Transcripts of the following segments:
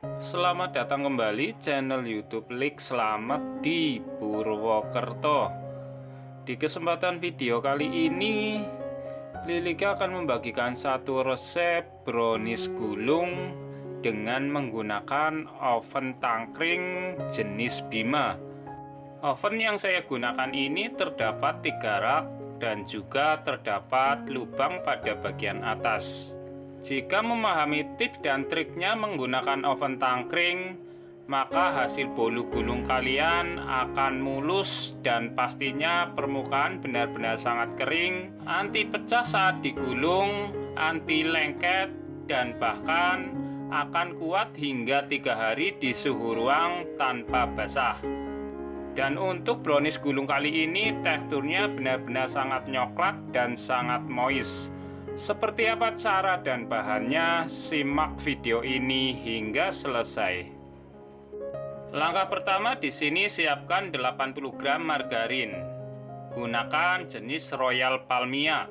Selamat datang kembali channel YouTube Lik Selamat di Purwokerto. Di kesempatan video kali ini, Lilika akan membagikan satu resep brownies gulung dengan menggunakan oven tangkring jenis Bima. Oven yang saya gunakan ini terdapat 3 rak dan juga terdapat lubang pada bagian atas. Jika memahami tips dan triknya menggunakan oven tangkring, maka hasil bolu gulung kalian akan mulus dan pastinya permukaan benar-benar sangat kering, anti pecah saat digulung, anti lengket, dan bahkan akan kuat hingga 3 hari di suhu ruang tanpa basah. Dan untuk brownies gulung kali ini teksturnya benar-benar sangat nyoklat dan sangat moist. Seperti apa cara dan bahannya? Simak video ini hingga selesai. Langkah pertama, di sini siapkan 80 gram margarin. Gunakan jenis Royal Palmia.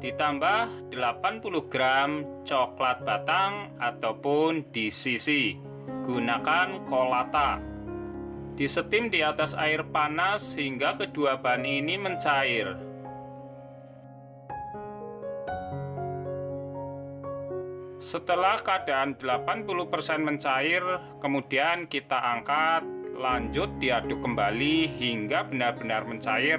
Ditambah 80 gram coklat batang ataupun DCC. Gunakan Colata. Disetim di atas air panas hingga kedua bahan ini mencair. Setelah keadaan 80% mencair, kemudian kita angkat, lanjut diaduk kembali hingga benar-benar mencair.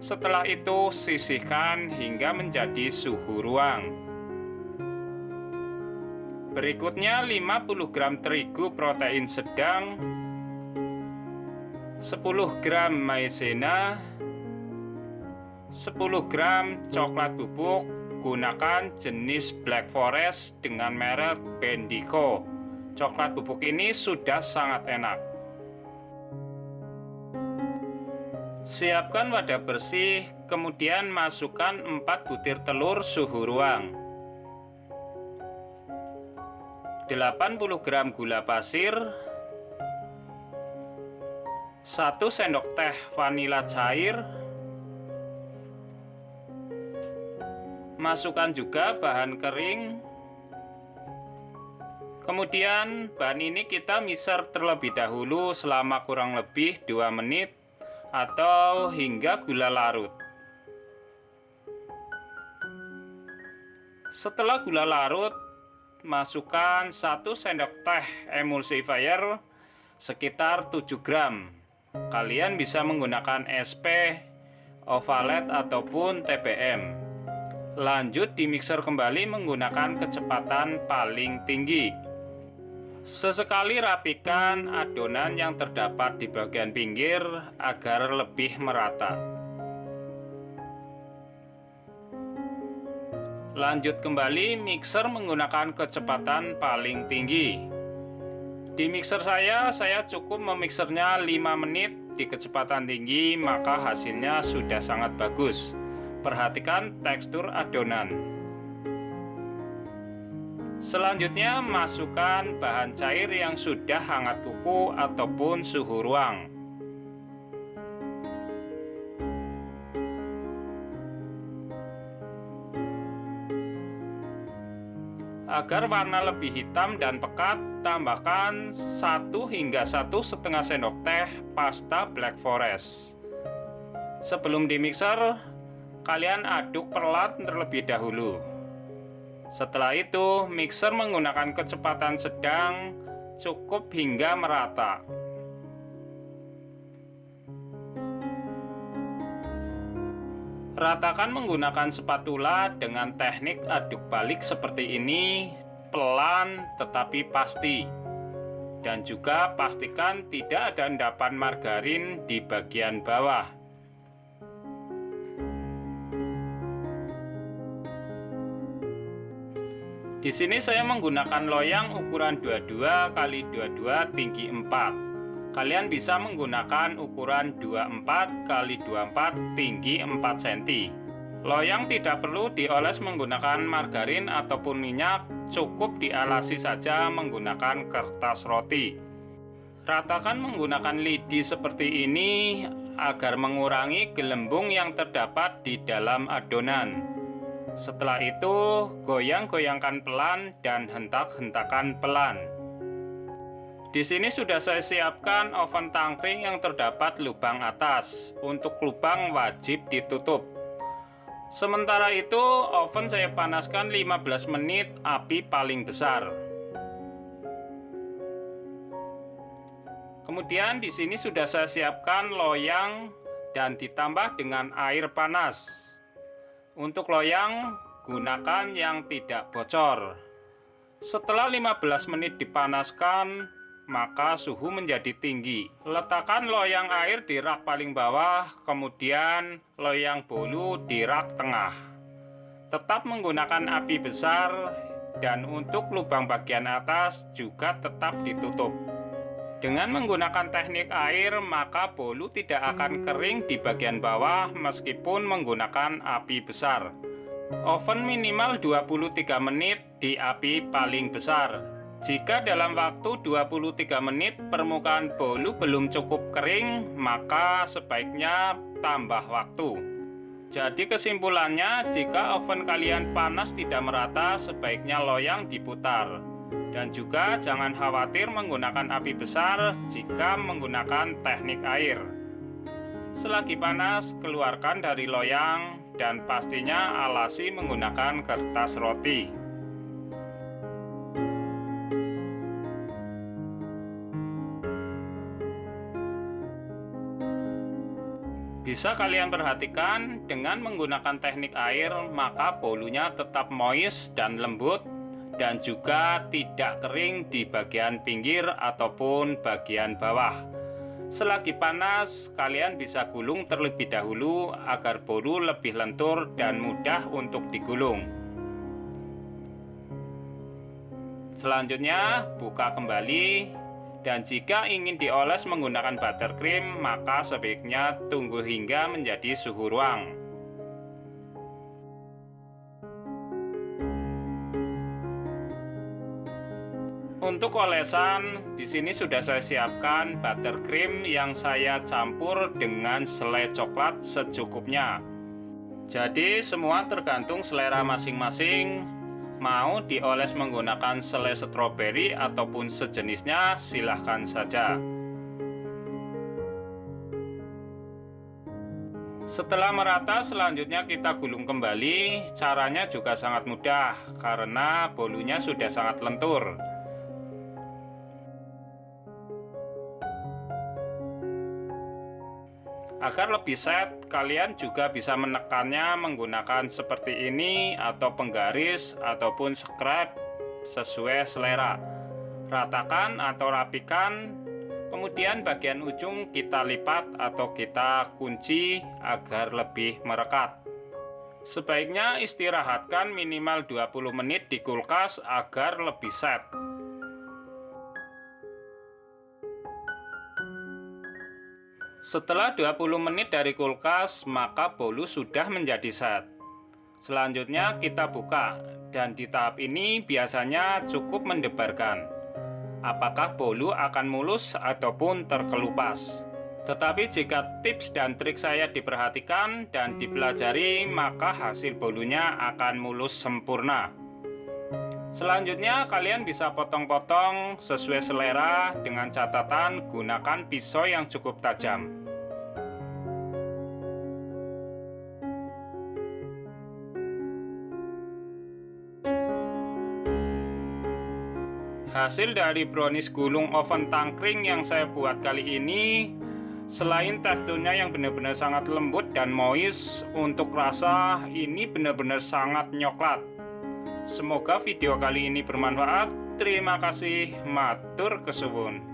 Setelah itu sisihkan hingga menjadi suhu ruang. Berikutnya 50 gram terigu protein sedang, 10 gram maizena, 10 gram coklat bubuk. Gunakan jenis Black Forest dengan merek Bendigo. Coklat bubuk ini sudah sangat enak. Siapkan wadah bersih, kemudian masukkan 4 butir telur suhu ruang, 80 gram gula pasir, 1 sendok teh vanila cair. Masukkan juga bahan kering. Kemudian bahan ini kita mixer terlebih dahulu selama kurang lebih 2 menit atau hingga gula larut. Setelah gula larut, masukkan 1 sendok teh emulsifier sekitar 7 gram. Kalian bisa menggunakan SP, Ovalet ataupun TBM. Lanjut di mixer kembali menggunakan kecepatan paling tinggi. Sesekali rapikan adonan yang terdapat di bagian pinggir agar lebih merata. Lanjut kembali mixer menggunakan kecepatan paling tinggi. Di mixer saya cukup memixernya 5 menit di kecepatan tinggi, maka hasilnya sudah sangat bagus. Perhatikan tekstur adonan. Selanjutnya masukkan bahan cair yang sudah hangat kuku ataupun suhu ruang. Agar warna lebih hitam dan pekat, tambahkan 1 hingga 1,5 sendok teh pasta Black Forest. Sebelum dimixer, kalian aduk perlahan terlebih dahulu. Setelah itu, mixer menggunakan kecepatan sedang, cukup hingga merata. Ratakan menggunakan spatula dengan teknik aduk balik seperti ini, pelan tetapi pasti. Dan juga pastikan tidak ada endapan margarin di bagian bawah. Di sini saya menggunakan loyang ukuran 22 x 22 tinggi 4. Kalian bisa menggunakan ukuran 24 x 24 tinggi 4 cm. Loyang tidak perlu dioles menggunakan margarin ataupun minyak, cukup dialasi saja menggunakan kertas roti. Ratakan menggunakan lidi seperti ini agar mengurangi gelembung yang terdapat di dalam adonan. Setelah itu, goyang-goyangkan pelan dan hentak-hentakan pelan. Di sini sudah saya siapkan oven tangkring yang terdapat lubang atas. Untuk lubang wajib ditutup. Sementara itu, oven saya panaskan 15 menit api paling besar. Kemudian di sini sudah saya siapkan loyang dan ditambah dengan air panas. Untuk loyang, gunakan yang tidak bocor. Setelah 15 menit dipanaskan, maka suhu menjadi tinggi. Letakkan loyang air di rak paling bawah, kemudian loyang bolu di rak tengah. Tetap menggunakan api besar, dan untuk lubang bagian atas juga tetap ditutup. Dengan menggunakan teknik air, maka bolu tidak akan kering di bagian bawah meskipun menggunakan api besar. Oven minimal 23 menit di api paling besar. Jika dalam waktu 23 menit permukaan bolu belum cukup kering, maka sebaiknya tambah waktu. Jadi kesimpulannya, jika oven kalian panas tidak merata, sebaiknya loyang diputar. Dan juga jangan khawatir menggunakan api besar jika menggunakan teknik air. Selagi panas, keluarkan dari loyang dan pastinya alasi menggunakan kertas roti. Bisa kalian perhatikan, dengan menggunakan teknik air, maka bolunya tetap moist dan lembut, dan juga tidak kering di bagian pinggir ataupun bagian bawah. Selagi panas, kalian bisa gulung terlebih dahulu agar bolu lebih lentur dan mudah untuk digulung. Selanjutnya, buka kembali, dan jika ingin dioles menggunakan buttercream, maka sebaiknya tunggu hingga menjadi suhu ruang. Untuk olesan, di sini sudah saya siapkan buttercream yang saya campur dengan selai coklat secukupnya. Jadi semua tergantung selera masing-masing. Mau dioles menggunakan selai stroberi ataupun sejenisnya, silahkan saja. Setelah merata, selanjutnya kita gulung kembali. Caranya juga sangat mudah karena bolunya sudah sangat lentur. Agar lebih set, kalian juga bisa menekannya menggunakan seperti ini atau penggaris ataupun scrap sesuai selera. Ratakan atau rapikan, kemudian bagian ujung kita lipat atau kita kunci agar lebih merekat. Sebaiknya istirahatkan minimal 20 menit di kulkas agar lebih set. Setelah 20 menit dari kulkas, maka bolu sudah menjadi set. Selanjutnya kita buka, dan di tahap ini biasanya cukup mendebarkan. Apakah bolu akan mulus ataupun terkelupas. Tetapi jika tips dan trik saya diperhatikan dan dipelajari, maka hasil bolunya akan mulus sempurna. Selanjutnya kalian bisa potong-potong sesuai selera dengan catatan gunakan pisau yang cukup tajam. Hasil dari brownies gulung oven tangkring yang saya buat kali ini, selain teksturnya yang benar-benar sangat lembut dan moist, untuk rasa ini benar-benar sangat nyoklat. Semoga video kali ini bermanfaat. Terima kasih, matur kesuwun.